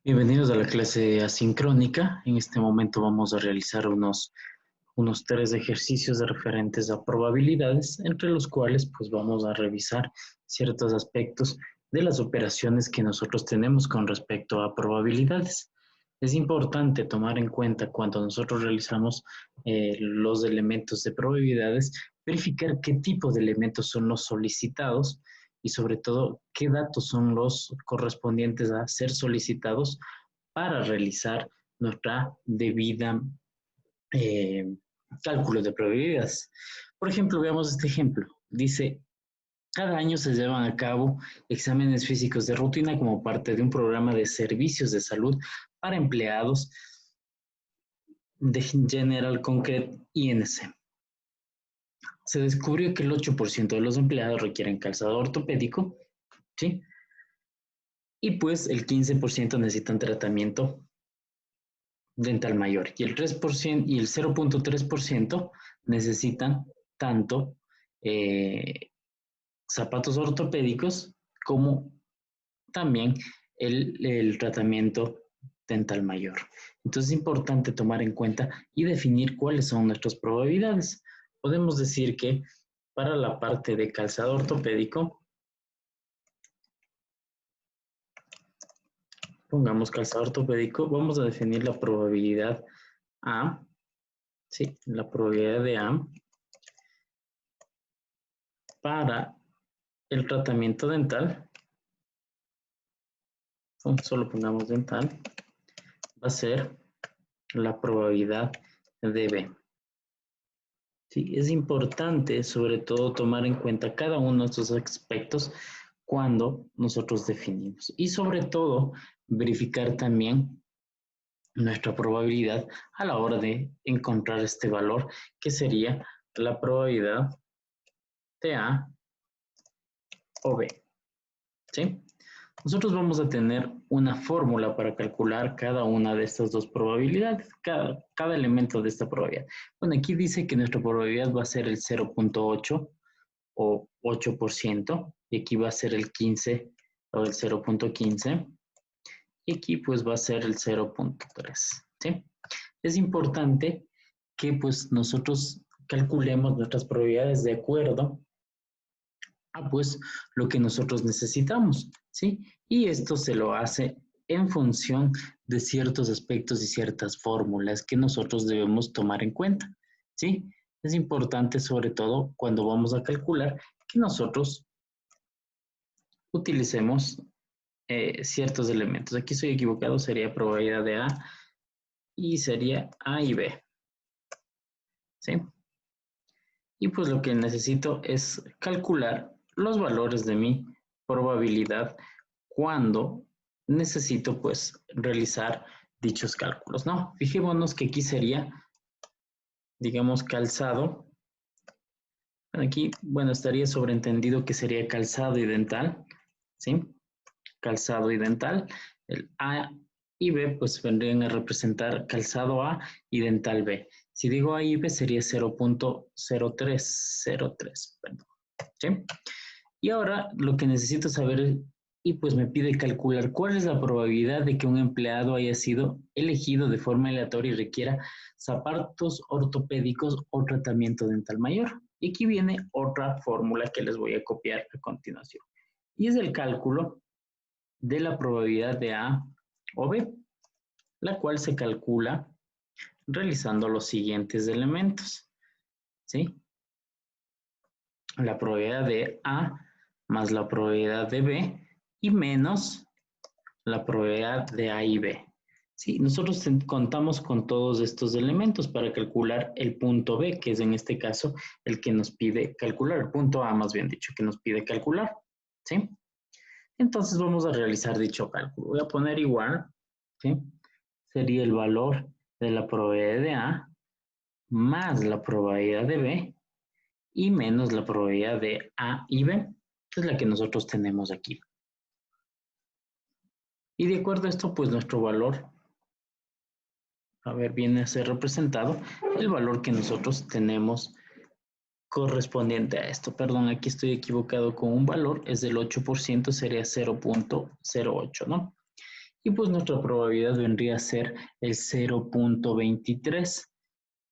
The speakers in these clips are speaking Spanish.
Bienvenidos a la clase asincrónica. En este momento vamos a realizar unos 3 ejercicios referentes a probabilidades, entre los cuales pues vamos a revisar ciertos aspectos de las operaciones que nosotros tenemos con respecto a probabilidades. Es importante tomar en cuenta cuando nosotros realizamos los elementos de probabilidades, verificar qué tipo de elementos son los solicitados y sobre todo qué datos son los correspondientes a ser solicitados para realizar nuestra debida eh, cálculo de probabilidades. Por ejemplo, veamos este ejemplo. Dice, cada año se llevan a cabo exámenes físicos de rutina como parte de un programa de servicios de salud para empleados de General Concrete INC. Se descubrió que el 8% de los empleados requieren calzado ortopédico, ¿sí? Y pues el 15% necesitan tratamiento dental mayor y el 3% y el 0.3% necesitan tanto zapatos ortopédicos como también el tratamiento dental mayor. Entonces es importante tomar en cuenta y definir cuáles son nuestras probabilidades. Podemos decir que para la parte de calzado ortopédico, pongamos calzado ortopédico, vamos a definir la probabilidad A, ¿sí? La probabilidad de A para el tratamiento dental, solo pongamos dental, va a ser la probabilidad de B. Sí, es importante sobre todo tomar en cuenta cada uno de estos aspectos cuando nosotros definimos y sobre todo verificar también nuestra probabilidad a la hora de encontrar este valor que sería la probabilidad de A o B. ¿Sí? Nosotros vamos a tener una fórmula para calcular cada una de estas dos probabilidades, cada elemento de esta probabilidad. Bueno, aquí dice que nuestra probabilidad va a ser el 0.8 o 8%, y aquí va a ser el 15 o el 0.15, y aquí pues va a ser el 0.3, ¿sí? Es importante que pues nosotros calculemos nuestras probabilidades de acuerdo pues lo que nosotros necesitamos, ¿sí? Y esto se lo hace en función de ciertos aspectos y ciertas fórmulas que nosotros debemos tomar en cuenta, ¿sí? Es importante sobre todo cuando vamos a calcular que nosotros utilicemos ciertos elementos. Aquí estoy equivocado, sería probabilidad de A y sería A y B, ¿sí? Y pues lo que necesito es calcular los valores de mi probabilidad cuando necesito pues realizar dichos cálculos, ¿no? Fijémonos que aquí sería, digamos, calzado. Aquí, bueno, estaría sobreentendido que sería calzado y dental, ¿sí? Calzado y dental. El A y B pues vendrían a representar calzado A y dental B. Si digo A y B sería 0.0303, perdón, ¿sí? Y ahora lo que necesito saber y pues me pide calcular cuál es la probabilidad de que un empleado haya sido elegido de forma aleatoria y requiera zapatos ortopédicos o tratamiento dental mayor. Y aquí viene otra fórmula que les voy a copiar a continuación. Y es el cálculo de la probabilidad de A o B, la cual se calcula realizando los siguientes elementos, ¿sí? La probabilidad de A más la probabilidad de B y menos la probabilidad de A y B. Sí, nosotros contamos con todos estos elementos para calcular el punto B, que es en este caso el que nos pide calcular, el punto A más bien dicho, que nos pide calcular, ¿sí? Entonces vamos a realizar dicho cálculo. Voy a poner igual, ¿sí? Sería el valor de la probabilidad de A más la probabilidad de B y menos la probabilidad de A y B, que es la que nosotros tenemos aquí. Y de acuerdo a esto, pues nuestro valor, a ver, viene a ser representado el valor que nosotros tenemos correspondiente a esto. Perdón, aquí estoy equivocado con un valor, es del 8%, sería 0.08, ¿no? y pues nuestra probabilidad vendría a ser el 0.23,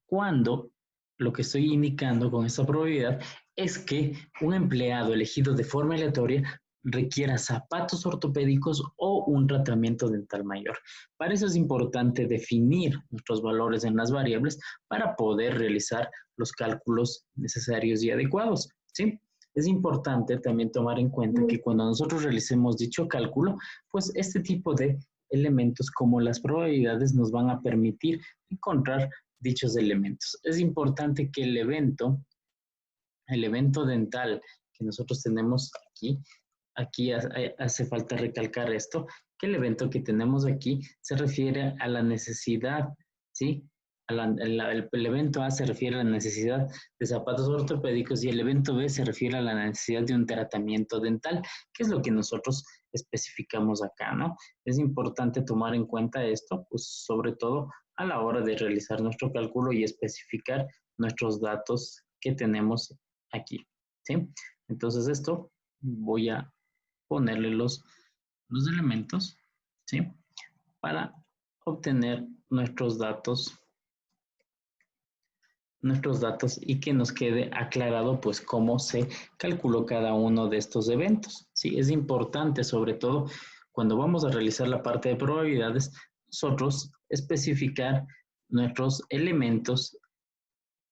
cuando lo que estoy indicando con esta probabilidad es que un empleado elegido de forma aleatoria requiera zapatos ortopédicos o un tratamiento dental mayor. Para eso es importante definir nuestros valores en las variables para poder realizar los cálculos necesarios y adecuados, ¿sí? Es importante también tomar en cuenta que cuando nosotros realicemos dicho cálculo, pues este tipo de elementos como las probabilidades nos van a permitir encontrar dichos elementos. Es importante que el evento dental que nosotros tenemos aquí hace falta recalcar esto, que el evento que tenemos aquí se refiere a la necesidad, ¿sí? El evento A se refiere a la necesidad de zapatos ortopédicos y el evento B se refiere a la necesidad de un tratamiento dental, que es lo que nosotros especificamos acá, ¿no? Es importante tomar en cuenta esto, pues sobre todo a la hora de realizar nuestro cálculo y especificar nuestros datos que tenemos aquí, ¿sí? Entonces esto voy a ponerle los elementos, ¿sí? Para obtener nuestros datos y que nos quede aclarado pues cómo se calculó cada uno de estos eventos, ¿sí? Es importante sobre todo cuando vamos a realizar la parte de probabilidades, nosotros especificar nuestros elementos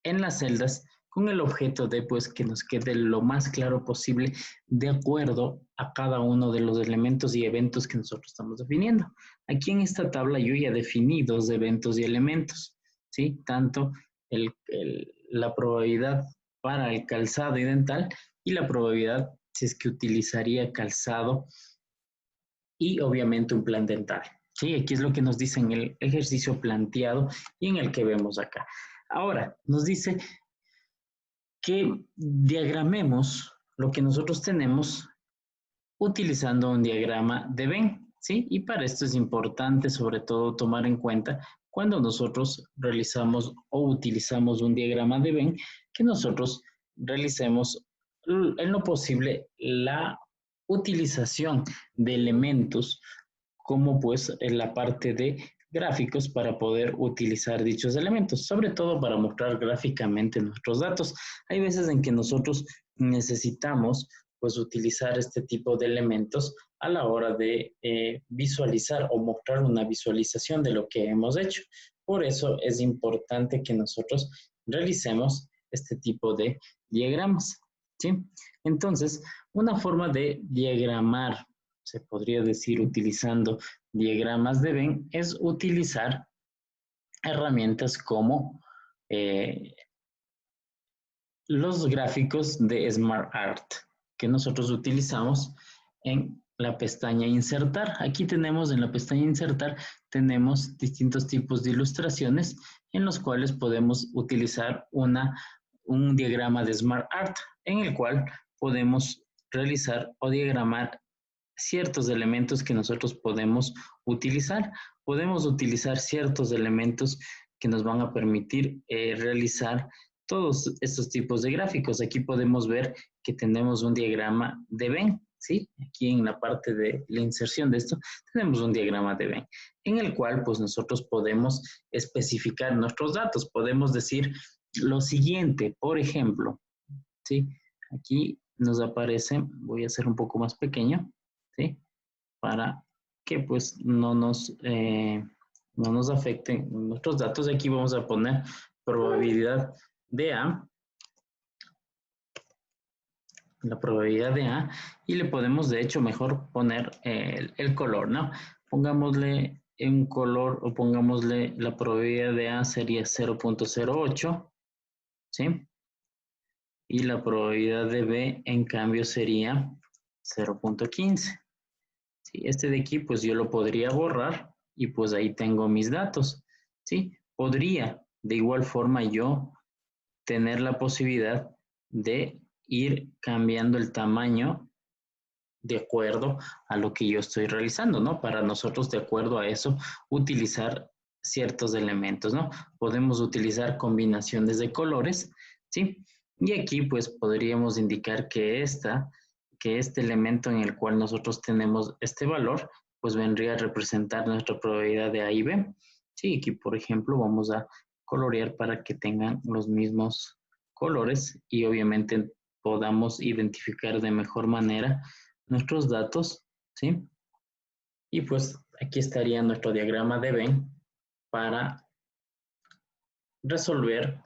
en las celdas con el objeto de pues que nos quede lo más claro posible de acuerdo a cada uno de los elementos y eventos que nosotros estamos definiendo. Aquí en esta tabla yo ya definí dos eventos y elementos, ¿sí? Tanto la probabilidad para el calzado y dental y la probabilidad si es que utilizaría calzado y obviamente un plan dental. Sí, aquí es lo que nos dice en el ejercicio planteado y en el que vemos acá. Ahora, nos dice que diagramemos lo que nosotros tenemos utilizando un diagrama de Venn, ¿sí? Y para esto es importante sobre todo tomar en cuenta cuando nosotros realizamos o utilizamos un diagrama de Venn, que nosotros realicemos en lo posible la utilización de elementos como pues en la parte de gráficos para poder utilizar dichos elementos, sobre todo para mostrar gráficamente nuestros datos. Hay veces en que nosotros necesitamos pues utilizar este tipo de elementos a la hora de visualizar o mostrar una visualización de lo que hemos hecho. Por eso es importante que nosotros realicemos este tipo de diagramas, ¿sí? Entonces, una forma de diagramar, se podría decir utilizando diagramas de Venn, es utilizar herramientas como los gráficos de SmartArt que nosotros utilizamos en la pestaña Insertar. Aquí tenemos en la pestaña Insertar, tenemos distintos tipos de ilustraciones en los cuales podemos utilizar un diagrama de SmartArt en el cual podemos realizar o diagramar ciertos elementos que nosotros podemos utilizar. Podemos utilizar ciertos elementos que nos van a permitir realizar todos estos tipos de gráficos. Aquí podemos ver que tenemos un diagrama de Venn, ¿sí? Aquí en la parte de la inserción de esto tenemos un diagrama de Venn, en el cual pues nosotros podemos especificar nuestros datos. Podemos decir lo siguiente, por ejemplo, ¿sí? Aquí nos aparece, voy a hacer un poco más pequeño, ¿sí? Para que pues no nos afecten nuestros datos. Aquí vamos a poner probabilidad de A, la probabilidad de A, y le podemos de hecho mejor poner el color, ¿no? Pongámosle un color o pongámosle la probabilidad de A sería 0.08, ¿sí? Y la probabilidad de B en cambio sería 0.15. ¿Sí? Este de aquí pues yo lo podría borrar y pues ahí tengo mis datos, ¿sí? Podría de igual forma yo tener la posibilidad de ir cambiando el tamaño de acuerdo a lo que yo estoy realizando, ¿no? Para nosotros, de acuerdo a eso, utilizar ciertos elementos, ¿no? Podemos utilizar combinaciones de colores, ¿sí? Y aquí, pues, podríamos indicar que este elemento en el cual nosotros tenemos este valor, pues vendría a representar nuestra probabilidad de A y B. Sí, aquí por ejemplo vamos a colorear para que tengan los mismos colores y obviamente podamos identificar de mejor manera nuestros datos, ¿sí? Y pues aquí estaría nuestro diagrama de Venn para resolver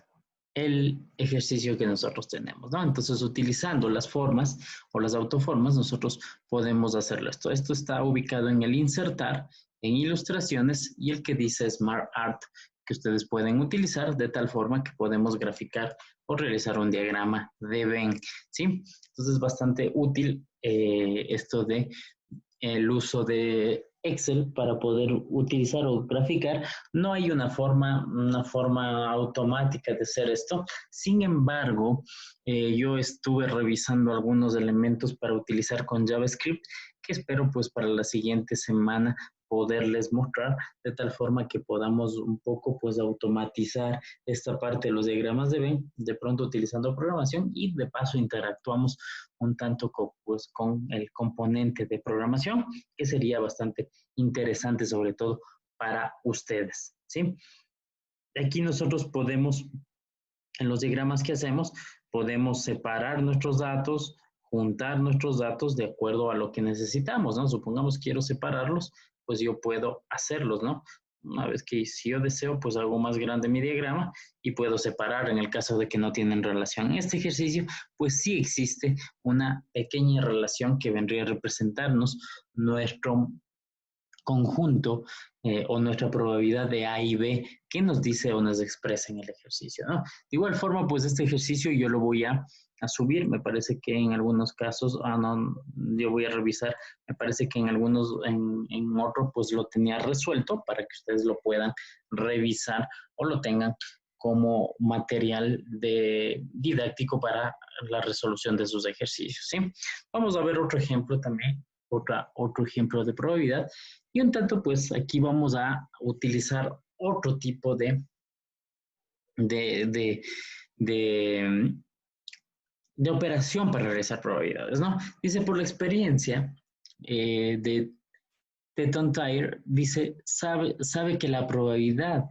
el ejercicio que nosotros tenemos, ¿no? Entonces, utilizando las formas o las autoformas, nosotros podemos hacerlo esto. Esto está ubicado en el insertar, en ilustraciones y el que dice Smart Art, que ustedes pueden utilizar de tal forma que podemos graficar o realizar un diagrama de Venn, ¿sí? Entonces, es bastante útil esto de el uso de Excel para poder utilizar o graficar. No hay una forma automática de hacer esto. Sin embargo, yo estuve revisando algunos elementos para utilizar con JavaScript que espero pues para la siguiente semana poderles mostrar de tal forma que podamos un poco pues automatizar esta parte de los diagramas de Venn, de pronto utilizando programación y de paso interactuamos un tanto pues, con el componente de programación, que sería bastante interesante, sobre todo para ustedes, ¿sí? Aquí nosotros podemos, en los diagramas que hacemos, podemos separar nuestros datos, juntar nuestros datos de acuerdo a lo que necesitamos, ¿no? Supongamos quiero separarlos, pues yo puedo hacerlos, ¿no? Una vez que si yo deseo, pues hago más grande mi diagrama y puedo separar en el caso de que no tienen relación. En este ejercicio, pues sí existe una pequeña relación que vendría a representarnos nuestro conjunto o nuestra probabilidad de A y B que nos dice o nos expresa en el ejercicio, ¿no? De igual forma, pues este ejercicio yo lo voy a subir, me parece que en algunos casos, no, yo voy a revisar, me parece que en algunos, en otro, pues lo tenía resuelto para que ustedes lo puedan revisar o lo tengan como material didáctico para la resolución de sus ejercicios, ¿sí? Vamos a ver otro ejemplo también, otro ejemplo de probabilidad. Y un tanto, pues aquí vamos a utilizar otro tipo de, de, de operación para realizar probabilidades, ¿no? Dice, por la experiencia de Teton Tire, dice, sabe que la probabilidad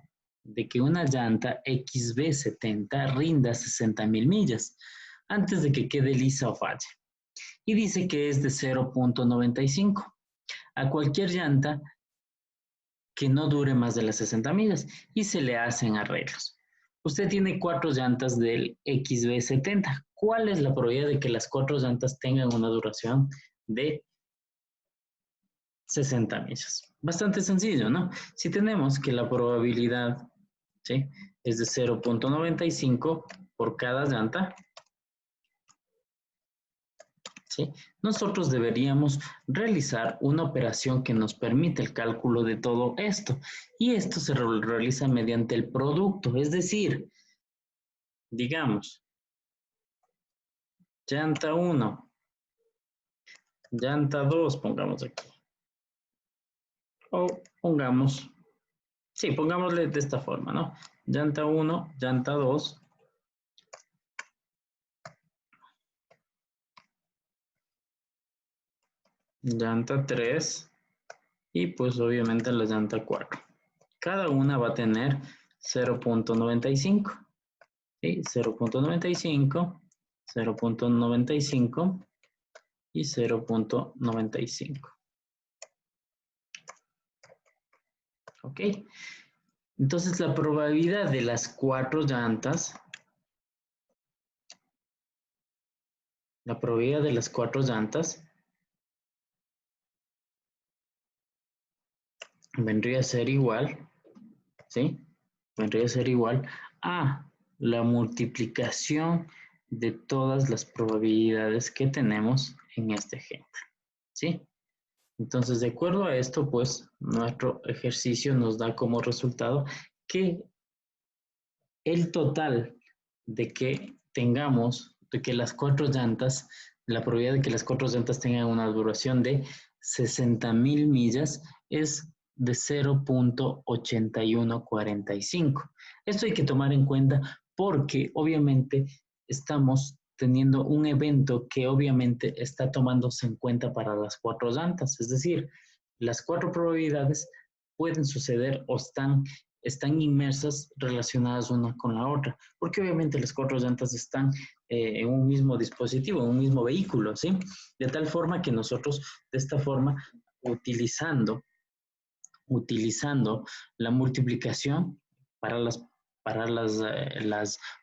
de que una llanta XB70 rinda 60,000 millas antes de que quede lisa o falle. Y dice que es de 0.95. A cualquier llanta que no dure más de las 60 millas y se le hacen arreglos. Usted tiene 4 llantas del XB70. ¿Cuál es la probabilidad de que las 4 llantas tengan una duración de 60 millas? Bastante sencillo, ¿no? Si tenemos que la probabilidad, ¿sí?, es de 0.95 por cada llanta, ¿sí?, nosotros deberíamos realizar una operación que nos permite el cálculo de todo esto. Y esto se realiza mediante el producto, es decir, digamos, llanta 1, llanta 2, pongamos aquí. O pongamos, sí, pongámosle de esta forma, ¿no? Llanta 1, llanta 2. Llanta 3 y pues obviamente la llanta 4. Cada una va a tener 0.95, ¿sí? 0.95, 0.95 y 0.95. ¿Ok? Entonces la probabilidad de las 4 llantas, vendría a ser igual, ¿sí? Vendría a ser igual a la multiplicación de todas las probabilidades que tenemos en este ejemplo, ¿sí? Entonces, de acuerdo a esto, pues, nuestro ejercicio nos da como resultado que el total de que tengamos, de que las 4 llantas, la probabilidad de que las 4 llantas tengan una duración de 60,000 millas es de 0.8145. Esto hay que tomar en cuenta porque obviamente estamos teniendo un evento que obviamente está tomándose en cuenta para las 4 llantas, es decir, las 4 probabilidades pueden suceder o están inmersas, relacionadas una con la otra, porque obviamente las 4 llantas están en un mismo dispositivo, en un mismo vehículo, ¿sí? De tal forma que nosotros, de esta forma, utilizando la multiplicación para las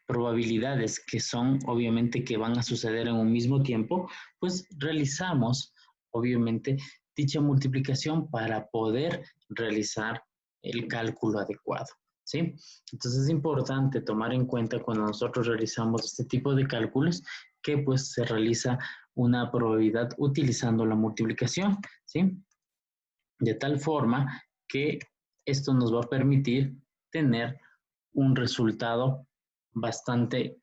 probabilidades que son obviamente que van a suceder en un mismo tiempo, pues realizamos obviamente dicha multiplicación para poder realizar el cálculo adecuado, ¿sí? Entonces es importante tomar en cuenta cuando nosotros realizamos este tipo de cálculos que pues se realiza una probabilidad utilizando la multiplicación, ¿sí? De tal forma que esto nos va a permitir tener un resultado bastante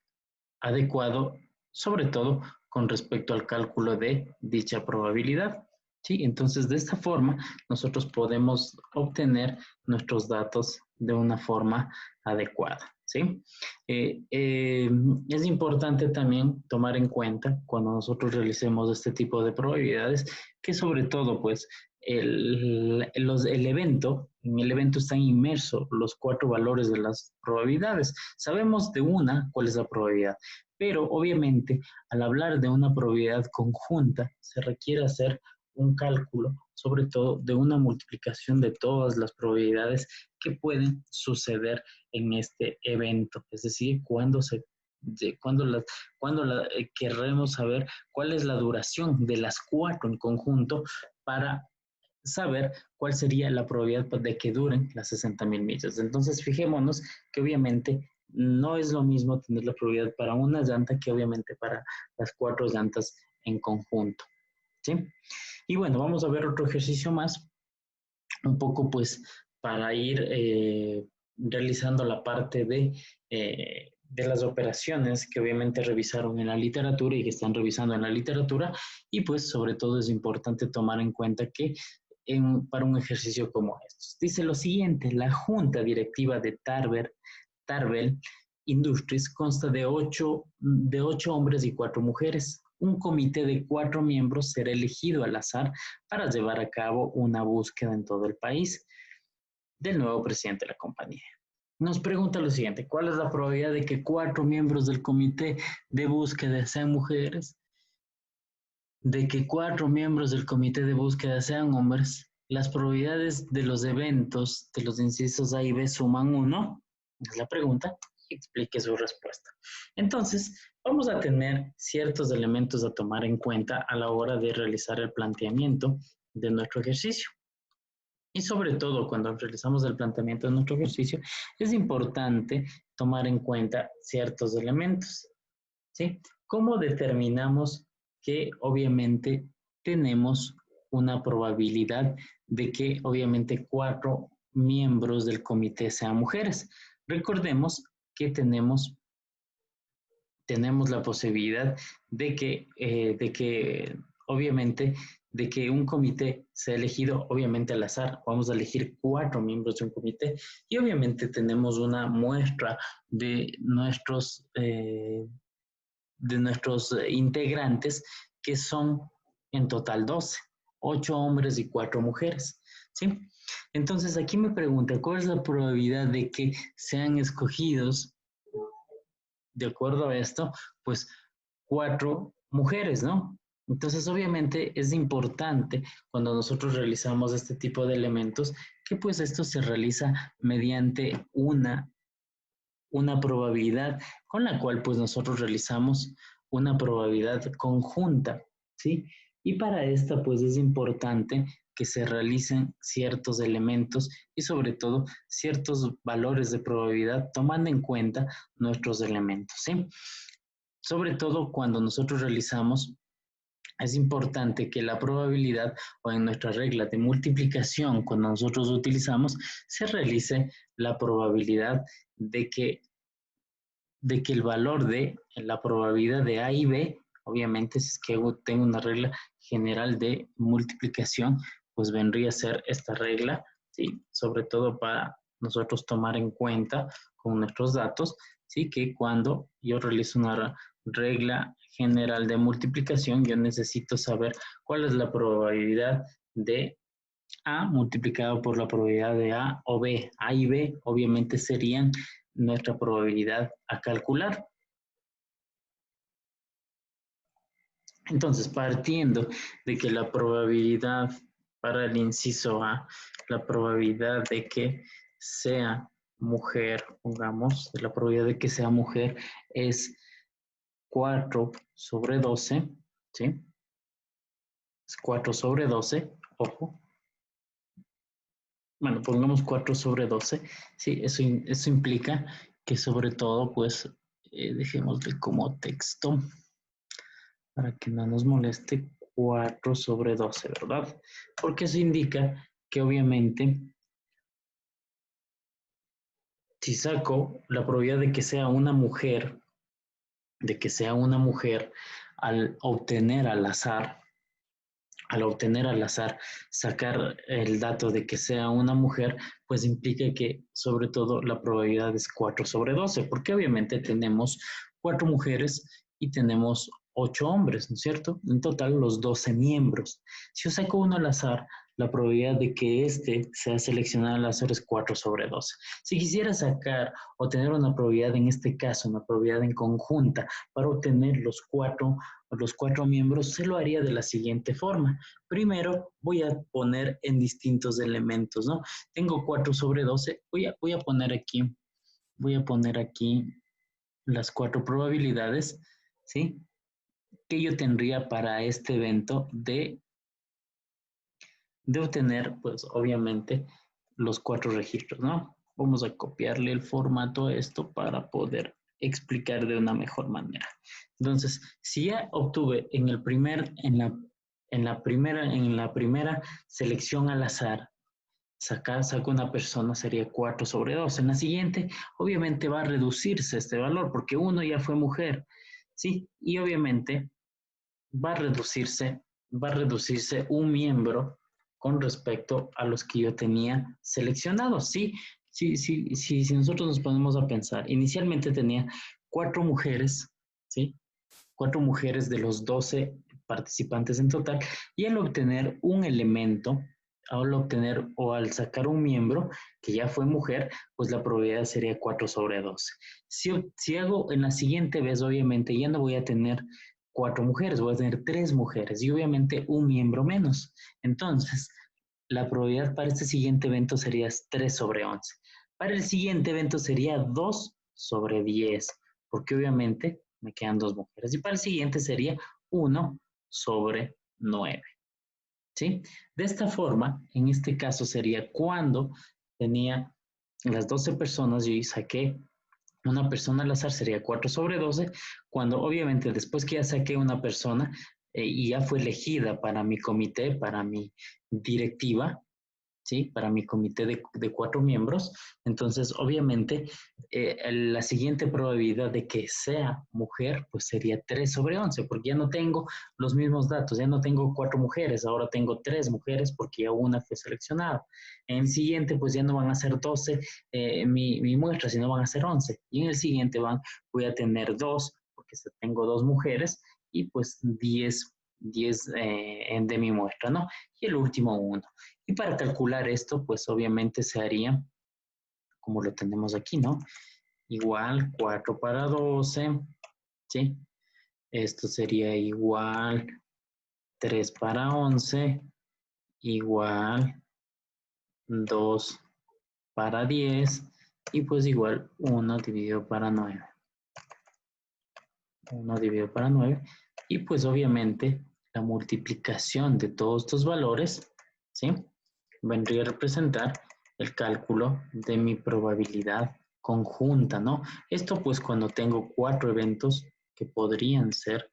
adecuado, sobre todo con respecto al cálculo de dicha probabilidad. ¿Sí? Entonces, de esta forma, nosotros podemos obtener nuestros datos de una forma adecuada. ¿Sí? Es importante también tomar en cuenta cuando nosotros realicemos este tipo de probabilidades que sobre todo, pues, en el evento están inmersos los 4 valores de las probabilidades. Sabemos de una cuál es la probabilidad, pero obviamente al hablar de una probabilidad conjunta se requiere hacer un cálculo, sobre todo de una multiplicación de todas las probabilidades que pueden suceder en este evento, es decir, cuando querremos saber cuál es la duración de las 4 en conjunto para saber cuál sería la probabilidad de que duren las 60,000 millas. Entonces, fijémonos que obviamente no es lo mismo tener la probabilidad para una llanta que obviamente para las 4 llantas en conjunto, ¿sí? Y bueno, vamos a ver otro ejercicio más, un poco pues para ir realizando la parte de las operaciones que obviamente revisaron en la literatura y que están revisando en la literatura, y pues sobre todo es importante tomar en cuenta que para un ejercicio como estos. Dice lo siguiente: la junta directiva de Tarbell Industries consta de 8 hombres y 4 mujeres. Un comité de 4 miembros será elegido al azar para llevar a cabo una búsqueda en todo el país del nuevo presidente de la compañía. Nos pregunta lo siguiente: ¿cuál es la probabilidad de que 4 miembros del comité de búsqueda sean mujeres? De que 4 miembros del comité de búsqueda sean hombres. Las probabilidades de los eventos de los incisos A y B suman 1, es la pregunta, y explique su respuesta. Entonces, vamos a tener ciertos elementos a tomar en cuenta a la hora de realizar el planteamiento de nuestro ejercicio. Y sobre todo, cuando realizamos el planteamiento de nuestro ejercicio, es importante tomar en cuenta ciertos elementos, ¿sí? ¿Cómo determinamos que obviamente tenemos una probabilidad de que obviamente 4 miembros del comité sean mujeres? Recordemos que tenemos la posibilidad de que obviamente de que un comité sea elegido obviamente al azar. Vamos a elegir 4 miembros de un comité y obviamente tenemos una muestra de nuestros integrantes, que son en total 12, 8 hombres y 4 mujeres, ¿sí? Entonces aquí me pregunta, ¿cuál es la probabilidad de que sean escogidos, de acuerdo a esto, pues 4 mujeres, ¿no? Entonces, obviamente es importante cuando nosotros realizamos este tipo de elementos que pues esto se realiza mediante una probabilidad con la cual pues nosotros realizamos una probabilidad conjunta, ¿sí? Y para esta pues es importante que se realicen ciertos elementos y sobre todo ciertos valores de probabilidad tomando en cuenta nuestros elementos, ¿sí? Sobre todo cuando nosotros realizamos, es importante que la probabilidad o en nuestra regla de multiplicación, cuando nosotros utilizamos, se realice la probabilidad de que el valor de la probabilidad de A y B, obviamente si es que tengo una regla general de multiplicación, pues vendría a ser esta regla, ¿sí? Sobre todo para nosotros tomar en cuenta con nuestros datos, ¿sí? Que cuando yo realizo una regla general de multiplicación, yo necesito saber cuál es la probabilidad de A multiplicado por la probabilidad de A o B. A y B obviamente serían nuestra probabilidad a calcular. Entonces, partiendo de que la probabilidad para el inciso A, la probabilidad de que sea mujer, pongamos, la probabilidad de que sea mujer es 4 sobre 12, ¿sí? Es 4 sobre 12, ojo. Bueno, pongamos 4 sobre 12, sí, eso implica que sobre todo, pues, dejémosle como texto para que no nos moleste 4 sobre 12, ¿verdad? Porque eso indica que obviamente si saco la probabilidad de que sea una mujer, al obtener al azar, sacar el dato de que sea una mujer, pues implica que sobre todo la probabilidad es 4 sobre 12, porque obviamente tenemos 4 mujeres y tenemos 8 hombres, ¿no es cierto? En total los 12 miembros. Si yo saco uno al azar, la probabilidad de que este sea seleccionado al azar es 4 sobre 12. Si quisiera sacar o tener una probabilidad, en este caso, una probabilidad en conjunta, para obtener los cuatro miembros, se lo haría de la siguiente forma. Primero voy a poner en distintos elementos, ¿no? Tengo 4 sobre 12, voy a poner aquí las 4 probabilidades, ¿sí? Que yo tendría para este evento de obtener, pues obviamente, los 4 registros, ¿no? Vamos a copiarle el formato a esto para poder explicar de una mejor manera. Entonces, si ya obtuve en la primera selección al azar, saco una persona, sería 4 sobre 2. En la siguiente, obviamente va a reducirse este valor porque uno ya fue mujer, ¿sí? Y obviamente va a reducirse, va a reducirse un miembro con respecto a los que yo tenía seleccionados. Sí, si nosotros nos ponemos a pensar, inicialmente tenía 4 mujeres, ¿sí? 4 mujeres de los 12 participantes en total, y al obtener un elemento, al sacar un miembro que ya fue mujer, pues la probabilidad sería 4 sobre 12. Si hago en la siguiente vez, obviamente ya no voy a tener 4 mujeres, voy a tener 3 mujeres y obviamente un miembro menos. Entonces, la probabilidad para este siguiente evento sería 3 sobre 11. Para el siguiente evento sería 2 sobre 10, porque obviamente me quedan 2 mujeres. Y para el siguiente sería 1 sobre 9. ¿Sí? De esta forma, en este caso sería cuando tenía las 12 personas, yo saqué una persona al azar, sería 4 sobre 12, cuando obviamente después que ya saqué una persona y ya fue elegida para mi comité, para mi directiva, ¿sí? Para mi comité de 4 miembros. Entonces, obviamente, la siguiente probabilidad de que sea mujer, pues sería 3 sobre 11, porque ya no tengo los mismos datos, ya no tengo 4 mujeres, ahora tengo 3 mujeres porque ya una fue seleccionada. En el siguiente, pues ya no van a ser 12 mi muestra, sino van a ser 11. Y en el siguiente voy a tener 2, porque tengo 2 mujeres, y pues 10 de mi muestra, ¿no? Y el último 1. Y para calcular esto, pues obviamente se haría como lo tenemos aquí, ¿no? Igual 4 para 12, ¿sí? Esto sería igual 3 para 11, igual 2 para 10, y pues igual 1 dividido para 9. 1 dividido para 9. Y pues obviamente la multiplicación de todos estos valores, ¿sí? Vendría a representar el cálculo de mi probabilidad conjunta, ¿no? Esto pues cuando tengo 4 eventos que podrían ser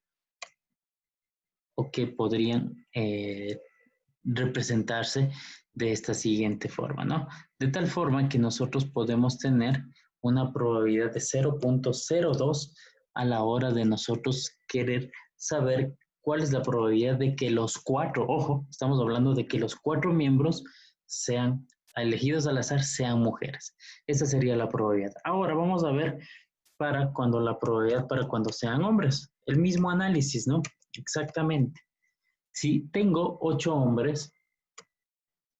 o que podrían representarse de esta siguiente forma, ¿no? De tal forma que nosotros podemos tener una probabilidad de 0.02 a la hora de nosotros querer saber cuál es la probabilidad de que los 4, ojo, estamos hablando de que los 4 miembros sean elegidos al azar, sean mujeres. Esa sería la probabilidad. Ahora vamos a ver para cuando sean hombres. El mismo análisis, ¿no? Exactamente. Si tengo 8 hombres,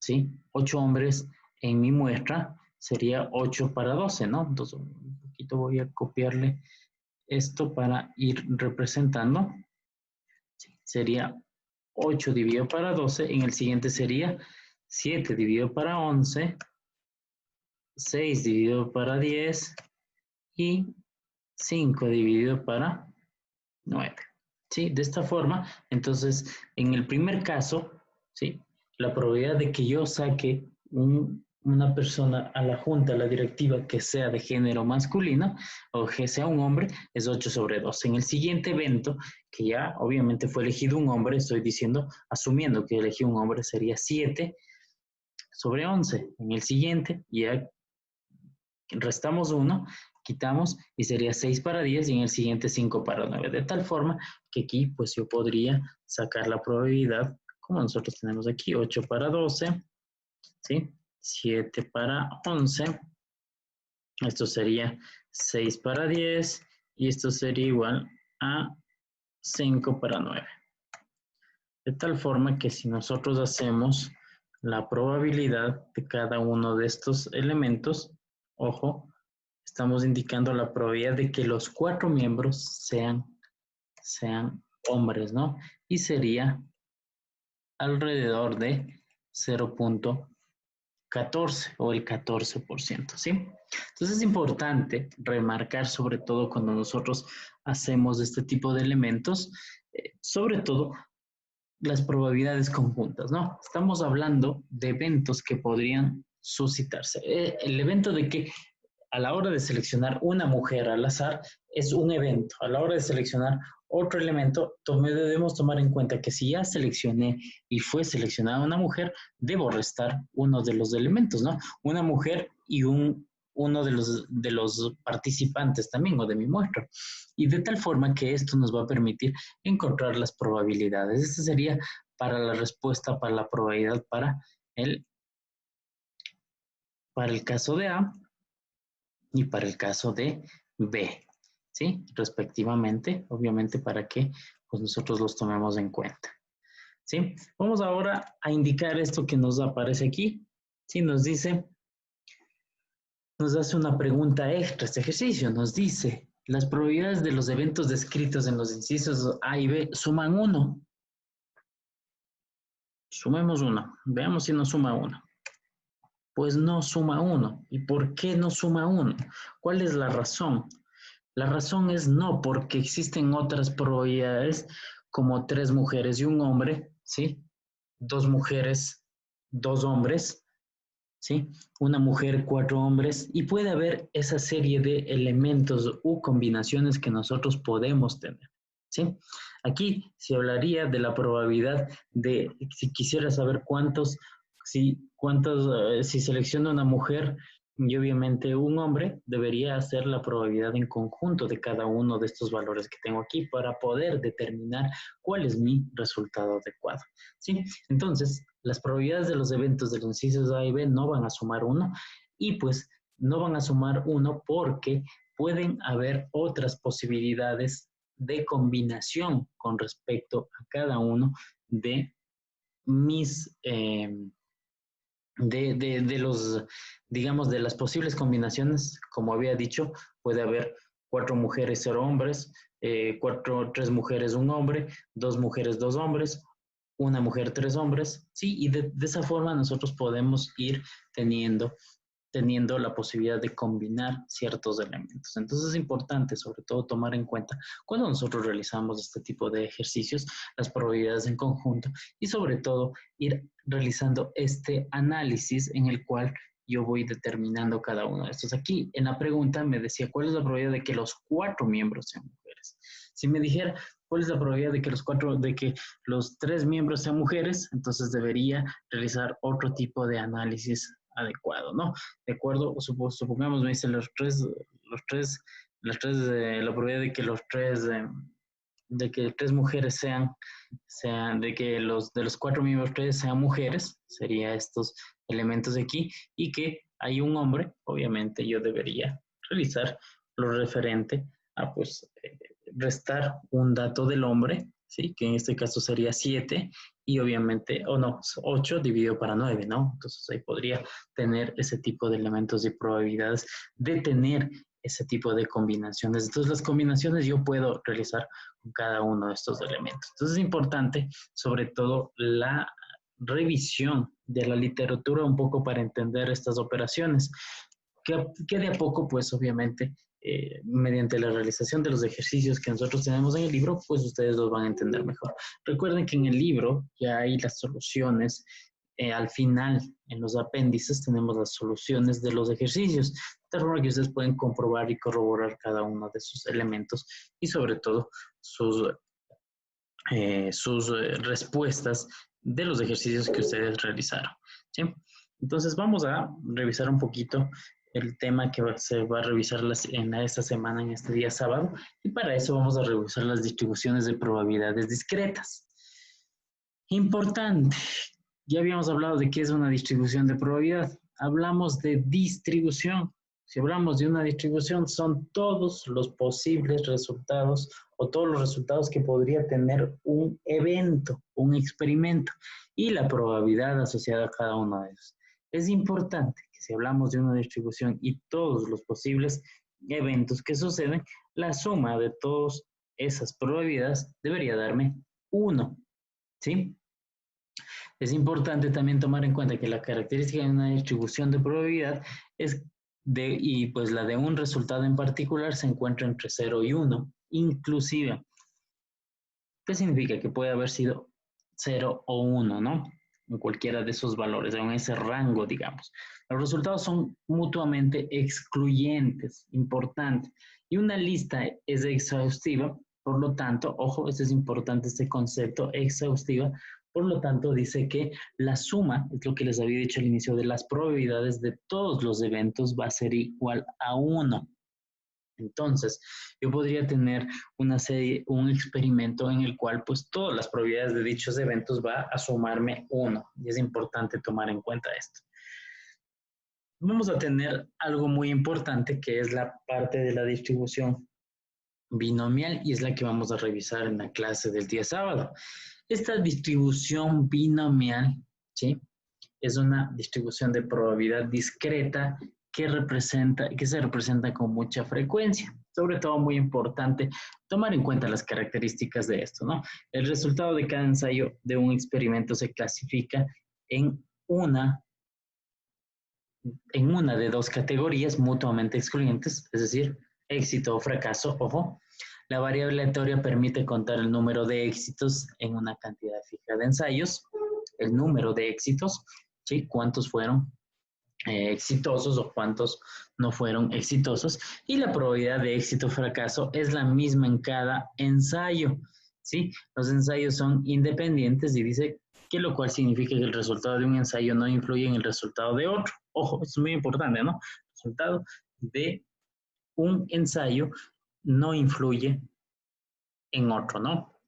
¿sí? 8 hombres en mi muestra sería 8 para 12, ¿no? Entonces, un poquito voy a copiarle esto para ir representando. Sí, sería 8 dividido para 12, en el siguiente sería 7 dividido para 11, 6 dividido para 10 y 5 dividido para 9. ¿Sí? De esta forma, entonces, en el primer caso, ¿sí? La probabilidad de que yo saque una persona a la junta, a la directiva, que sea de género masculino o que sea un hombre, es 8 sobre 2. En el siguiente evento, que ya obviamente fue elegido un hombre, estoy diciendo, asumiendo que elegí un hombre, sería 7 sobre 11. En el siguiente, ya restamos 1, quitamos y sería 6 para 10 y en el siguiente 5 para 9. De tal forma que aquí pues yo podría sacar la probabilidad, como nosotros tenemos aquí, 8 para 12, ¿sí? 7 para 11, esto sería 6 para 10 y esto sería igual a 5 para 9. De tal forma que si nosotros hacemos la probabilidad de cada uno de estos elementos, ojo, estamos indicando la probabilidad de que los 4 miembros sean hombres, ¿no? Y sería alrededor de 0.14 o el 14%, ¿sí? Entonces es importante remarcar, sobre todo cuando nosotros hacemos este tipo de elementos, sobre todo las probabilidades conjuntas, ¿no? Estamos hablando de eventos que podrían suscitarse. El evento de que a la hora de seleccionar una mujer al azar es un evento. A la hora de seleccionar otro elemento, debemos tomar en cuenta que si ya seleccioné y fue seleccionada una mujer, debo restar uno de los elementos, ¿no? Una mujer y uno de los participantes también o de mi muestra. Y de tal forma que esto nos va a permitir encontrar las probabilidades. Esta sería para la respuesta, para la probabilidad para el caso de A y para el caso de B, ¿sí? Respectivamente, obviamente para que pues, nosotros los tomemos en cuenta, ¿sí? Vamos ahora a indicar esto que nos aparece aquí, ¿sí? Nos hace una pregunta extra este ejercicio, nos dice, las probabilidades de los eventos descritos en los incisos A y B suman 1. Sumemos 1, veamos si nos suma 1. Pues no suma 1. ¿Y por qué no suma 1? ¿Cuál es la razón? La razón es no, porque existen otras probabilidades como 3 mujeres y un hombre, ¿sí? 2 mujeres, 2 hombres, ¿sí? Una mujer, 4 hombres, y puede haber esa serie de elementos u combinaciones que nosotros podemos tener, ¿sí? Aquí se hablaría de la probabilidad de, si quisiera saber si selecciona una mujer y obviamente un hombre, debería hacer la probabilidad en conjunto de cada uno de estos valores que tengo aquí para poder determinar cuál es mi resultado adecuado, ¿sí? Entonces, las probabilidades de los eventos de los incisos A y B no van a sumar 1 y pues no van a sumar 1 porque pueden haber otras posibilidades de combinación con respecto a cada uno de mis, de los, digamos, de las posibles combinaciones, como había dicho, puede haber 4 mujeres, 0 hombres, 3 mujeres, 1 hombre, 2 mujeres, 2 hombres, una mujer, 3 hombres, sí, y de esa forma nosotros podemos ir teniendo la posibilidad de combinar ciertos elementos. Entonces es importante, sobre todo, tomar en cuenta cuando nosotros realizamos este tipo de ejercicios, las probabilidades en conjunto y sobre todo ir realizando este análisis en el cual yo voy determinando cada uno de estos. Aquí en la pregunta me decía, ¿cuál es la probabilidad de que los 4 miembros sean mujeres? Si me dijera, ¿cuál es la probabilidad de que los 3 miembros sean mujeres? Entonces debería realizar otro tipo de análisis adecuado, ¿no? De acuerdo, supongamos, me dicen la probabilidad de que de que 3 mujeres de que de los 4 miembros 3 sean mujeres, sería estos elementos de aquí, y que hay un hombre, obviamente yo debería realizar lo referente a, pues, restar un dato del hombre, ¿sí? Que en este caso sería 7, y obviamente, o no, 8 dividido para 9, ¿no? Entonces ahí podría tener ese tipo de elementos y probabilidades de tener ese tipo de combinaciones. Entonces las combinaciones yo puedo realizar con cada uno de estos elementos. Entonces es importante, sobre todo, la revisión de la literatura un poco para entender estas operaciones, que de a poco, pues obviamente, mediante la realización de los ejercicios que nosotros tenemos en el libro, pues ustedes los van a entender mejor. Recuerden que en el libro ya hay las soluciones, al final, en los apéndices, tenemos las soluciones de los ejercicios, de tal forma que ustedes pueden comprobar y corroborar cada uno de sus elementos y sobre todo sus respuestas de los ejercicios que ustedes realizaron. ¿Sí? Entonces vamos a revisar un poquito el tema que se va a revisar en esta semana, en este día sábado, y para eso vamos a revisar las distribuciones de probabilidades discretas. Importante, ya habíamos hablado de qué es una distribución de probabilidad. Hablamos de distribución. Si hablamos de una distribución, son todos los posibles resultados o todos los resultados que podría tener un evento, un experimento, y la probabilidad asociada a cada uno de ellos. Es importante que si hablamos de una distribución y todos los posibles eventos que suceden, la suma de todas esas probabilidades debería darme 1, ¿sí? Es importante también tomar en cuenta que la característica de una distribución de probabilidad es y pues la de un resultado en particular se encuentra entre 0 y 1, inclusive. ¿Qué significa? Que puede haber sido 0 o 1, ¿no? En cualquiera de esos valores, en ese rango, digamos. Los resultados son mutuamente excluyentes, importante. Y una lista es exhaustiva, por lo tanto, ojo, este es importante, este concepto, exhaustiva. Por lo tanto, dice que la suma, es lo que les había dicho al inicio, de las probabilidades de todos los eventos va a ser igual a 1. Entonces, yo podría tener una serie, un experimento en el cual pues todas las probabilidades de dichos eventos va a sumarme 1. Y es importante tomar en cuenta esto. Vamos a tener algo muy importante que es la parte de la distribución binomial y es la que vamos a revisar en la clase del día sábado. Esta distribución binomial, ¿sí? Es una distribución de probabilidad discreta que se representa con mucha frecuencia. Sobre todo, muy importante tomar en cuenta las características de esto, ¿no? El resultado de cada ensayo de un experimento se clasifica en una de dos categorías mutuamente excluyentes, es decir, éxito o fracaso, ojo. La variable aleatoria permite contar el número de éxitos en una cantidad fija de ensayos, el número de éxitos, ¿sí? ¿Cuántos fueron exitosos o cuántos no fueron exitosos? Y la probabilidad de éxito o fracaso es la misma en cada ensayo, ¿sí? Los ensayos son independientes y dice que lo cual significa que el resultado de un ensayo no influye en el resultado de otro. Ojo, esto es muy importante, ¿no? El resultado de un ensayo no influye en otro, ¿no?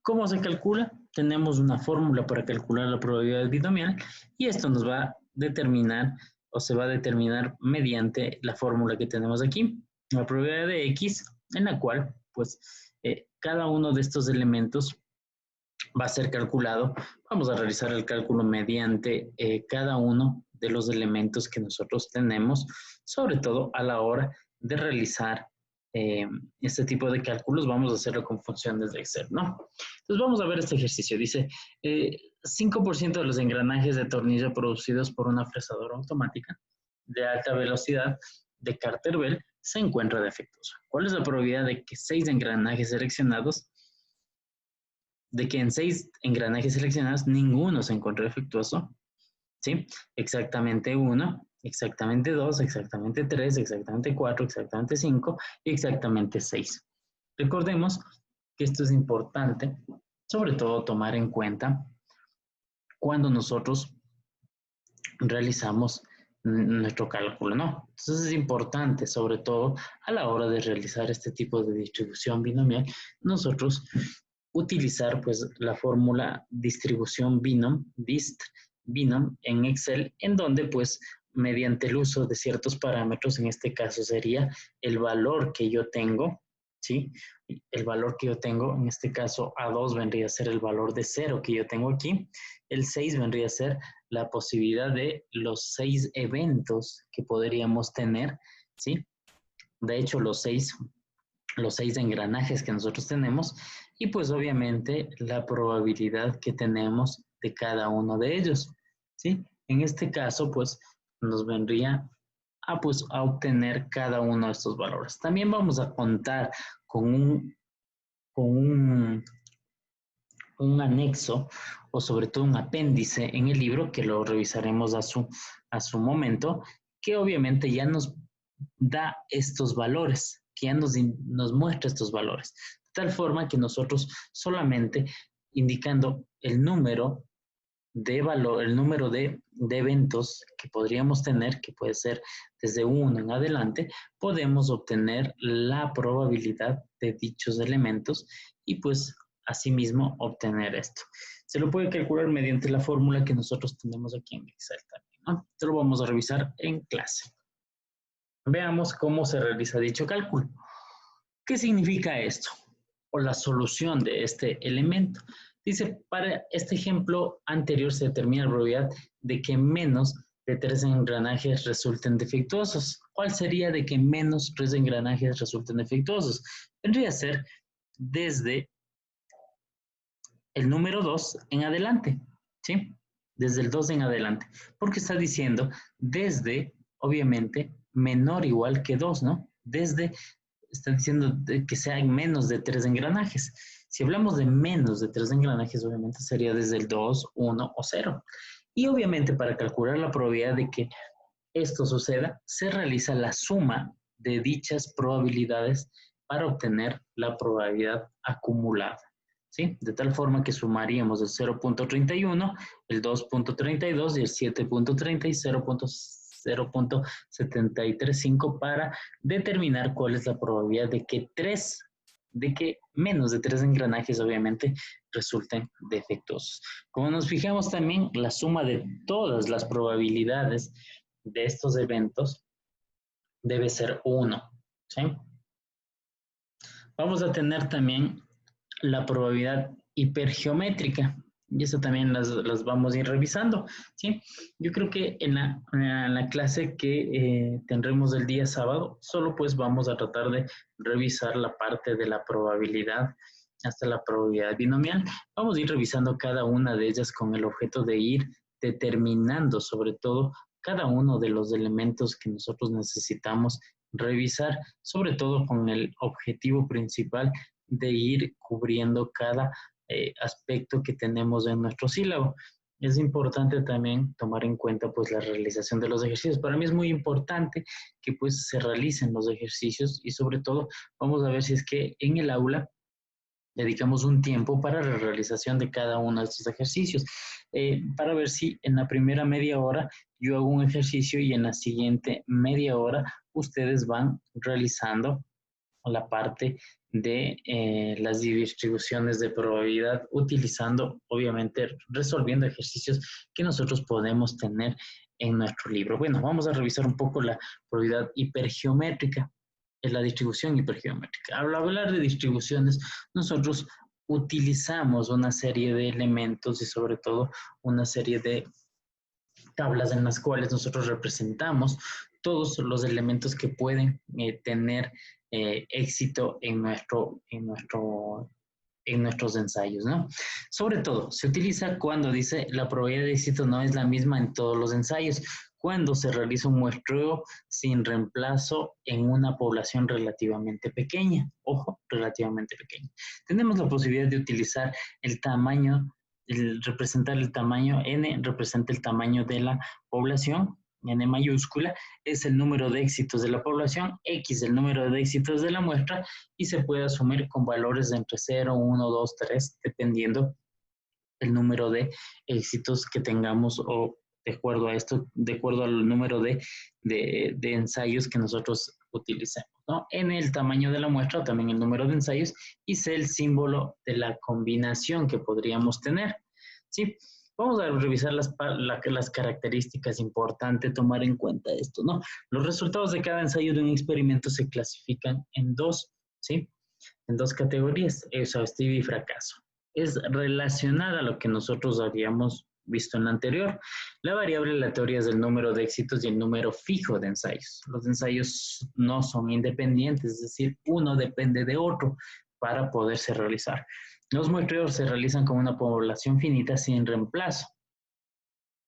¿Cómo se calcula? Tenemos una fórmula para calcular la probabilidad binomial y esto nos va a determinar o se va a determinar mediante la fórmula que tenemos aquí, la probabilidad de X, en la cual pues cada uno de estos elementos va a ser calculado. Vamos a realizar el cálculo mediante cada uno de los elementos que nosotros tenemos, sobre todo a la hora de realizar este tipo de cálculos. Vamos a hacerlo con funciones de Excel, ¿no? Entonces vamos a ver este ejercicio. Dice, 5% de los engranajes de tornillo producidos por una fresadora automática de alta velocidad de Carter Bell se encuentra defectuoso. ¿Cuál es la probabilidad de que 6 engranajes seleccionados de que en 6 engranajes seleccionados ninguno se encuentre defectuoso? ¿Sí? Exactamente 1, exactamente 2, exactamente 3, exactamente 4, exactamente 5 y exactamente 6. Recordemos que esto es importante, sobre todo tomar en cuenta cuando nosotros realizamos nuestro cálculo, ¿no? Entonces es importante, sobre todo a la hora de realizar este tipo de distribución binomial, nosotros utilizar pues la fórmula distribución binom, dist, binom en Excel, en donde pues mediante el uso de ciertos parámetros, en este caso sería el valor que yo tengo, ¿sí? El valor que yo tengo, en este caso A2 vendría a ser el valor de 0 que yo tengo aquí. El 6 vendría a ser la posibilidad de los 6 eventos que podríamos tener, ¿sí? De hecho, los seis engranajes que nosotros tenemos y pues obviamente la probabilidad que tenemos de cada uno de ellos, ¿sí? En este caso, pues nos vendría a obtener cada uno de estos valores. También vamos a contar con un anexo o sobre todo un apéndice en el libro que lo revisaremos a su momento, que obviamente ya nos da estos valores, que ya nos muestra estos valores, de tal forma que nosotros solamente indicando el número de eventos que podríamos tener, que puede ser desde 1 en adelante, podemos obtener la probabilidad de dichos elementos y pues asimismo obtener esto. Se lo puede calcular mediante la fórmula que nosotros tenemos aquí en Excel también, ¿no? Esto lo vamos a revisar en clase. Veamos cómo se realiza dicho cálculo. ¿Qué significa esto? O la solución de este elemento. Dice, para este ejemplo anterior se determina la probabilidad de que menos de 3 engranajes resulten defectuosos. ¿Cuál sería de que menos 3 engranajes resulten defectuosos? Vendría a ser desde el número 2 en adelante, ¿sí? Desde el 2 en adelante. Porque está diciendo desde, obviamente, menor o igual que 2, ¿no? Desde está diciendo que sean menos de 3 engranajes. Si hablamos de menos de 3 engranajes, obviamente sería desde el 2, 1 o 0. Y obviamente para calcular la probabilidad de que esto suceda, se realiza la suma de dichas probabilidades para obtener la probabilidad acumulada, ¿sí? De tal forma que sumaríamos el 0.31, el 2.32 y el 7.30 y 0.735 para determinar cuál es la probabilidad de que menos de 3 engranajes obviamente resulten defectuosos. Como nos fijamos también, la suma de todas las probabilidades de estos eventos debe ser 1, ¿sí? Vamos a tener también la probabilidad hipergeométrica. Y eso también las vamos a ir revisando, ¿sí? Yo creo que en la clase que tendremos el día sábado, solo pues vamos a tratar de revisar la parte de la probabilidad hasta la probabilidad binomial. Vamos a ir revisando cada una de ellas con el objeto de ir determinando sobre todo cada uno de los elementos que nosotros necesitamos revisar, sobre todo con el objetivo principal de ir cubriendo cada aspecto que tenemos en nuestro sílabo. Es importante también tomar en cuenta pues la realización de los ejercicios. Para mí es muy importante que pues se realicen los ejercicios y sobre todo vamos a ver si es que en el aula dedicamos un tiempo para la realización de cada uno de estos ejercicios, para ver si en la primera media hora yo hago un ejercicio y en la siguiente media hora ustedes van realizando la parte de las distribuciones de probabilidad utilizando, obviamente, resolviendo ejercicios que nosotros podemos tener en nuestro libro. Bueno, vamos a revisar un poco la probabilidad hipergeométrica, la distribución hipergeométrica. Al hablar de distribuciones, nosotros utilizamos una serie de elementos y sobre todo una serie de tablas en las cuales nosotros representamos todos los elementos que pueden tener éxito en nuestros ensayos, ¿no? Sobre todo, se utiliza cuando dice la probabilidad de éxito no es la misma en todos los ensayos, cuando se realiza un muestreo sin reemplazo en una población relativamente pequeña, ojo, relativamente pequeña. Tenemos la posibilidad de utilizar el tamaño, representar el tamaño, n representa el tamaño de la población, n mayúscula, es el número de éxitos de la población, x el número de éxitos de la muestra, y se puede asumir con valores de entre 0, 1, 2, 3, dependiendo el número de éxitos que tengamos o de acuerdo a esto, de acuerdo al número de ensayos que nosotros utilicemos, ¿no? En el tamaño de la muestra o también el número de ensayos y sé el símbolo de la combinación que podríamos tener, ¿sí? Vamos a revisar las características, importante tomar en cuenta esto, ¿no? Los resultados de cada ensayo de un experimento se clasifican en dos, ¿sí? en dos categorías, exhaustivo y fracaso. Es relacionada a lo que nosotros habíamos visto en la anterior. La variable aleatoria es el número de éxitos y el número fijo de ensayos. Los ensayos no son independientes, es decir, uno depende de otro para poderse realizar. Los muestreos se realizan con una población finita sin reemplazo,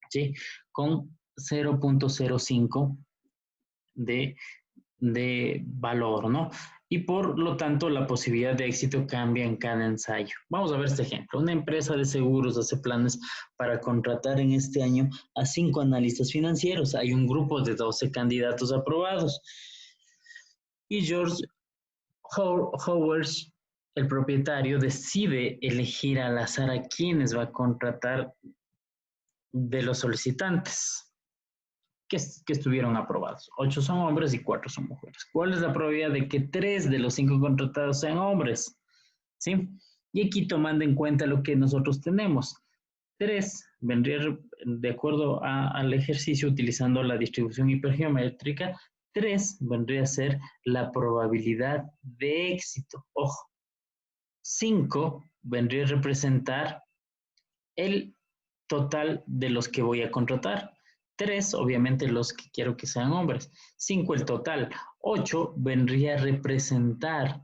¿sí? Con 0.05 de valor, ¿no? Y por lo tanto, la posibilidad de éxito cambia en cada ensayo. Vamos a ver este ejemplo. Una empresa de seguros hace planes para contratar en este año a 5 analistas financieros. Hay un grupo de 12 candidatos aprobados. Y George Howard, el propietario, decide elegir al azar a quienes va a contratar de los solicitantes que estuvieron aprobados. 8 son hombres y 4 son mujeres. ¿Cuál es la probabilidad de que 3 de los 5 contratados sean hombres? ¿Sí? Y aquí tomando en cuenta lo que nosotros tenemos. 3 vendría, de acuerdo al ejercicio, utilizando la distribución hipergeométrica, 3 vendría a ser la probabilidad de éxito. Ojo, 5 vendría a representar el total de los que voy a contratar. 3, obviamente los que quiero que sean hombres. 5, el total. 8 vendría a representar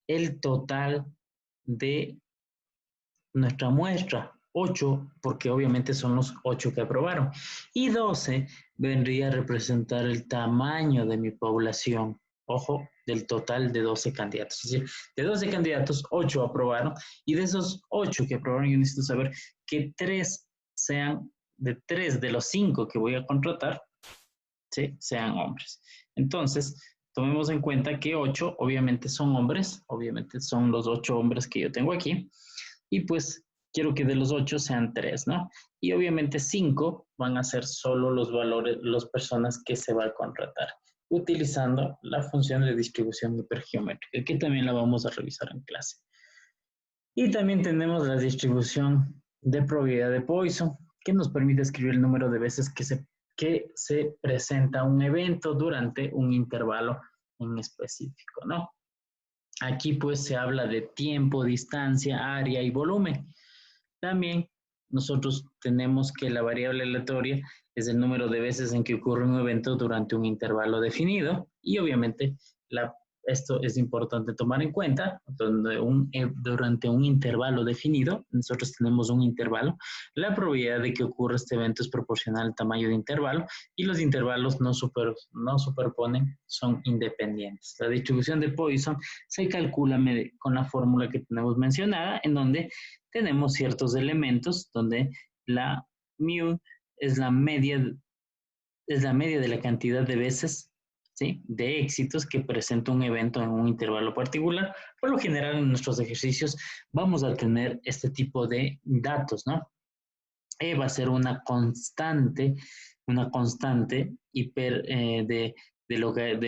el total de nuestra muestra. 8, porque obviamente son los 8 que aprobaron. Y 12 vendría a representar el tamaño de mi población. Ojo, del total de 12 candidatos. Es decir, de 12 candidatos, 8 aprobaron. Y de esos 8 que aprobaron, yo necesito saber que 3 sean, de 3 de los 5 que voy a contratar, ¿sí? Sean hombres. Entonces, tomemos en cuenta que 8 obviamente son hombres, obviamente son los 8 hombres que yo tengo aquí. Y pues quiero que de los 8 sean 3, ¿no? Y obviamente 5 van a ser solo los valores, las personas que se va a contratar, utilizando la función de distribución hipergeométrica, que también la vamos a revisar en clase. Y también tenemos la distribución de probabilidad de Poisson, que nos permite escribir el número de veces que se presenta un evento durante un intervalo en específico, ¿no? Aquí pues se habla de tiempo, distancia, área y volumen. También nosotros tenemos que la variable aleatoria es el número de veces en que ocurre un evento durante un intervalo definido y obviamente esto es importante tomar en cuenta, durante un intervalo definido, nosotros tenemos un intervalo, la probabilidad de que ocurra este evento es proporcional al tamaño de intervalo y los intervalos no superponen, son independientes. La distribución de Poisson se calcula con la fórmula que tenemos mencionada, en donde tenemos ciertos elementos donde la mu es la media de la cantidad de veces, ¿sí? De éxitos que presenta un evento en un intervalo particular. Por lo general, en nuestros ejercicios vamos a tener este tipo de datos, ¿no? E va a ser una constante de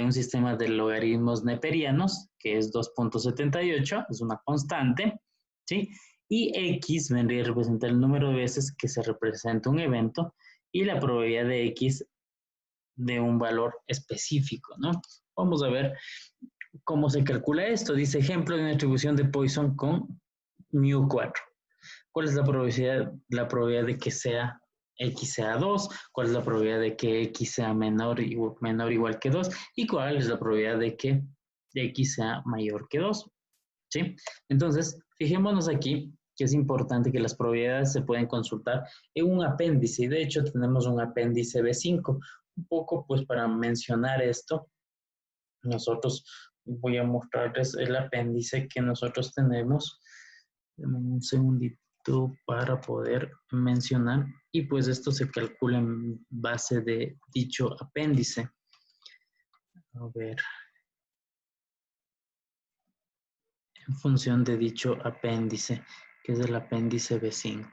un sistema de logaritmos neperianos, que es 2.78, es una constante, ¿sí? Y X vendría a representar el número de veces que se representa un evento y la probabilidad de X de un valor específico, ¿no? Vamos a ver cómo se calcula esto. Dice ejemplo de una distribución de Poisson con mu4. ¿Cuál es la probabilidad de que sea X sea 2? ¿Cuál es la probabilidad de que X sea menor o igual que 2? ¿Y cuál es la probabilidad de que X sea mayor que 2? ¿Sí? Entonces, fijémonos aquí que es importante que las probabilidades se pueden consultar en un apéndice. Y de hecho tenemos un apéndice B5. Un poco pues para mencionar esto, nosotros voy a mostrarles el apéndice que nosotros tenemos. Dame un segundito para poder mencionar y pues esto se calcula en base de dicho apéndice. A ver, en función de dicho apéndice, que es el apéndice B5.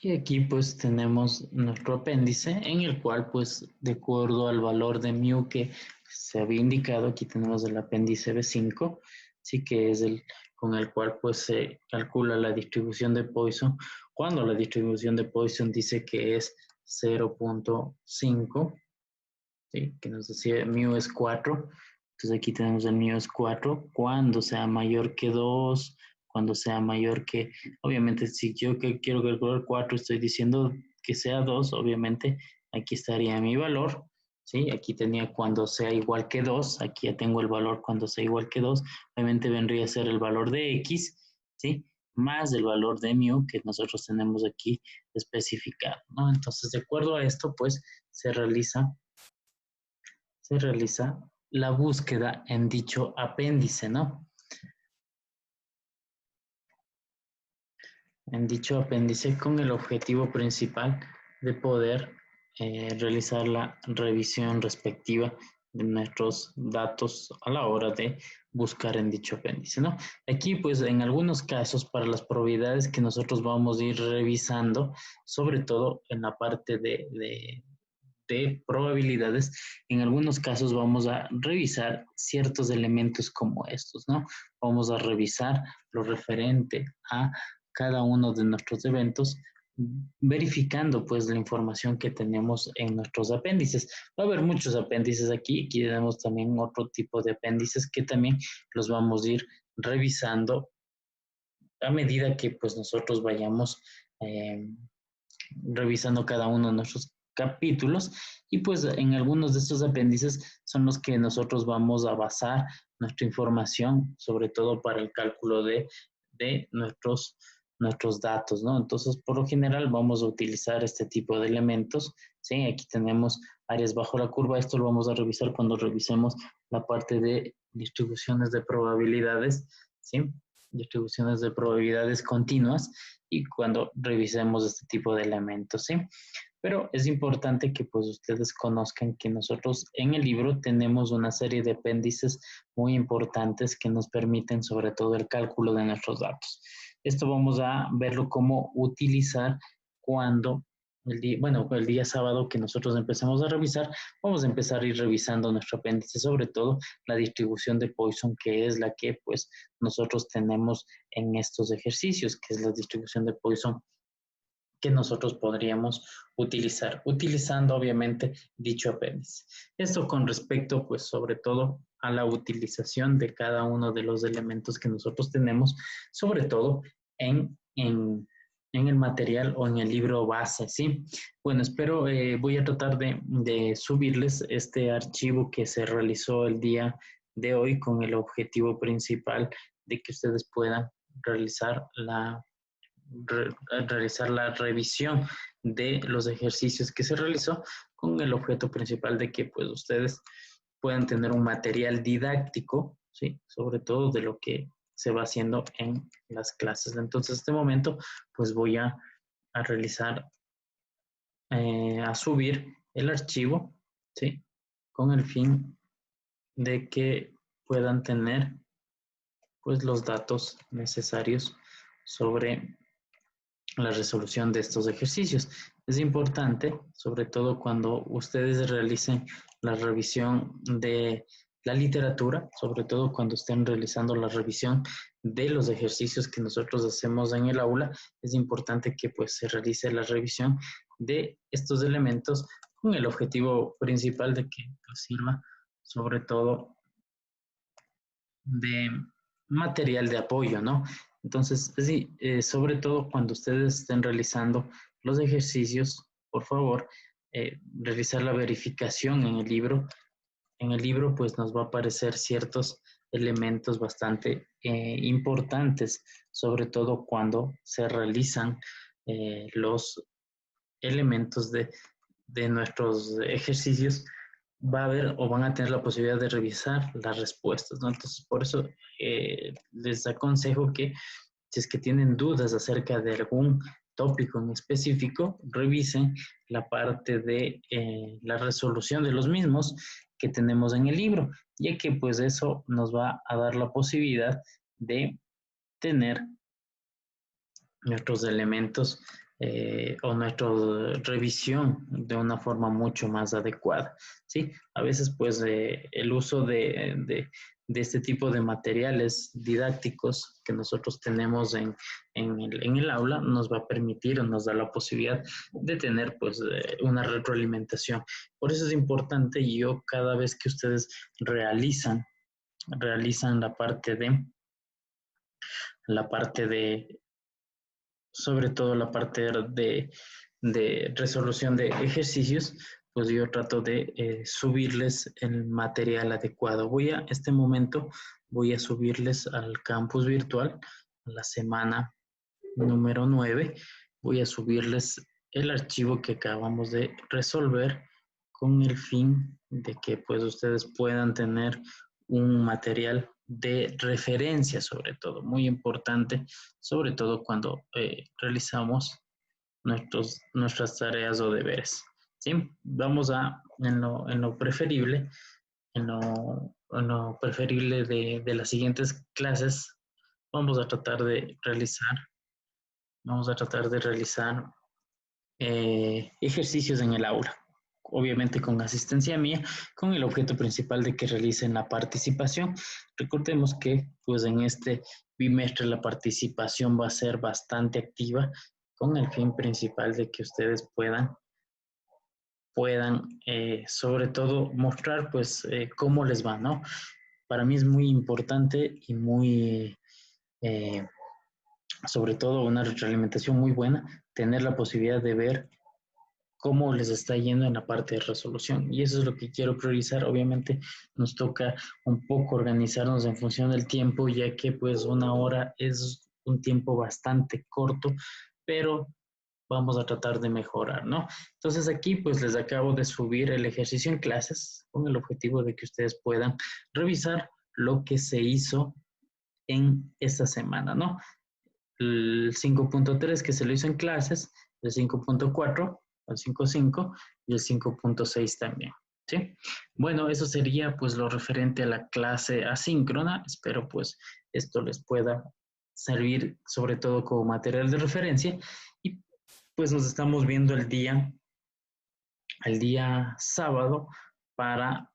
Y aquí pues tenemos nuestro apéndice en el cual pues de acuerdo al valor de mu que se había indicado, aquí tenemos el apéndice B5, sí que es el con el cual pues se calcula la distribución de Poisson. Cuando la distribución de Poisson dice que es 0.5, ¿sí? Que nos decía mu es 4, entonces aquí tenemos el mu es 4, cuando sea mayor que 2, cuando sea mayor que, obviamente si yo que quiero calcular 4 estoy diciendo que sea 2, obviamente aquí estaría mi valor, ¿sí? Aquí tenía cuando sea igual que 2, aquí ya tengo el valor cuando sea igual que 2, obviamente vendría a ser el valor de x, ¿sí? Más el valor de mu que nosotros tenemos aquí especificado, ¿no? Entonces, de acuerdo a esto, pues se realiza la búsqueda en dicho apéndice, ¿no? En dicho apéndice con el objetivo principal de poder realizar la revisión respectiva de nuestros datos a la hora de buscar en dicho apéndice, ¿no? Aquí, pues, en algunos casos, para las probabilidades que nosotros vamos a ir revisando, sobre todo en la parte de probabilidades, en algunos casos vamos a revisar ciertos elementos como estos, ¿no? Vamos a revisar lo referente a cada uno de nuestros eventos, verificando pues la información que tenemos en nuestros apéndices. Va a haber muchos apéndices aquí, aquí tenemos también otro tipo de apéndices que también los vamos a ir revisando a medida que pues nosotros vayamos eh, revisando cada uno de nuestros capítulos y pues en algunos de estos apéndices son los que nosotros vamos a basar nuestra información, sobre todo para el cálculo de nuestros datos, ¿no? Entonces, por lo general vamos a utilizar este tipo de elementos, ¿sí? Aquí tenemos áreas bajo la curva, esto lo vamos a revisar cuando revisemos la parte de distribuciones de probabilidades, ¿sí? Distribuciones de probabilidades continuas y cuando revisemos este tipo de elementos, ¿sí? Pero es importante que pues ustedes conozcan que nosotros en el libro tenemos una serie de apéndices muy importantes que nos permiten sobre todo el cálculo de nuestros datos. Esto vamos a verlo cómo utilizar cuando el día sábado que nosotros empecemos a revisar, vamos a empezar a ir revisando nuestro apéndice, sobre todo la distribución de Poisson, que es la que pues nosotros tenemos en estos ejercicios, que es la distribución de Poisson que nosotros podríamos utilizar, utilizando obviamente dicho apéndice. Esto con respecto, pues sobre todo a la utilización de cada uno de los elementos que nosotros tenemos, sobre todo en el material o en el libro base, ¿sí? Bueno, espero, voy a tratar de subirles este archivo que se realizó el día de hoy con el objetivo principal de que ustedes puedan realizar realizar la revisión de los ejercicios que se realizó con el objeto principal de que pues ustedes puedan tener un material didáctico, ¿sí? Sobre todo de lo que se va haciendo en las clases. Entonces, en este momento, pues voy a realizar, a subir el archivo, ¿sí? Con el fin de que puedan tener, pues, los datos necesarios sobre la resolución de estos ejercicios. Es importante, sobre todo cuando ustedes realicen la revisión de la literatura, sobre todo cuando estén realizando la revisión de los ejercicios que nosotros hacemos en el aula, es importante que pues se realice la revisión de estos elementos con el objetivo principal de que pues, sirva sobre todo de material de apoyo, ¿no? Entonces, sí, sobre todo cuando ustedes estén realizando los ejercicios, por favor, realizar la verificación en el libro. En el libro, pues nos va a aparecer ciertos elementos bastante importantes, sobre todo cuando se realizan los elementos de nuestros ejercicios, va a haber o van a tener la posibilidad de revisar las respuestas, ¿no? Entonces, por eso les aconsejo que si es que tienen dudas acerca de algún tópico en específico, revisen la parte de la resolución de los mismos que tenemos en el libro, ya que pues eso nos va a dar la posibilidad de tener nuestros elementos o nuestra revisión de una forma mucho más adecuada, ¿sí? A veces, pues, el uso de este tipo de materiales didácticos que nosotros tenemos en el aula nos va a permitir o nos da la posibilidad de tener, pues, una retroalimentación. Por eso es importante, y yo cada vez que ustedes realizan la parte de sobre todo la parte de resolución de ejercicios, pues yo trato de subirles el material adecuado. Este momento, voy a subirles al campus virtual, a la semana número 9, voy a subirles el archivo que acabamos de resolver con el fin de que pues ustedes puedan tener un material de referencia, sobre todo, muy importante, sobre todo cuando realizamos nuestras tareas o deberes. ¿Sí? Vamos en lo preferible, en lo preferible de las siguientes clases, vamos a tratar de realizar ejercicios en el aula, obviamente con asistencia mía, con el objeto principal de que realicen la participación. Recordemos que pues en este bimestre la participación va a ser bastante activa, con el fin principal de que ustedes puedan sobre todo mostrar pues cómo les va, ¿no? Para mí es muy importante y muy eh, sobre todo una retroalimentación muy buena, tener la posibilidad de ver cómo les está yendo en la parte de resolución. Y eso es lo que quiero priorizar. Obviamente nos toca un poco organizarnos en función del tiempo, ya que pues una hora es un tiempo bastante corto, pero vamos a tratar de mejorar, ¿no? Entonces aquí pues les acabo de subir el ejercicio en clases con el objetivo de que ustedes puedan revisar lo que se hizo en esta semana, ¿no? El 5.3 que se lo hizo en clases, el 5.4, el 5.5 y el 5.6 también. ¿Sí? Bueno, eso sería pues lo referente a la clase asíncrona. Espero pues esto les pueda servir sobre todo como material de referencia y pues nos estamos viendo el día sábado para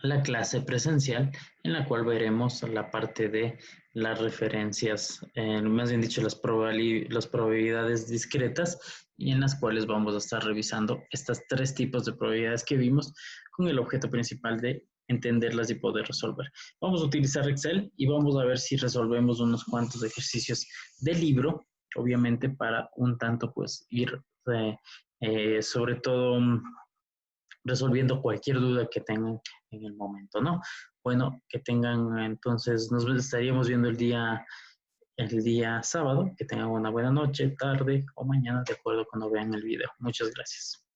la clase presencial, en la cual veremos la parte de las referencias, más bien dicho, las probabilidades discretas, y en las cuales vamos a estar revisando estos tres tipos de probabilidades que vimos con el objeto principal de entenderlas y poder resolver. Vamos a utilizar Excel y vamos a ver si resolvemos unos cuantos ejercicios del libro, obviamente para un tanto pues ir sobre todo resolviendo cualquier duda que tengan en el momento, ¿no? Bueno, que tengan entonces, nos estaríamos viendo el día sábado, que tengan una buena noche, tarde o mañana, de acuerdo cuando vean el video. Muchas gracias.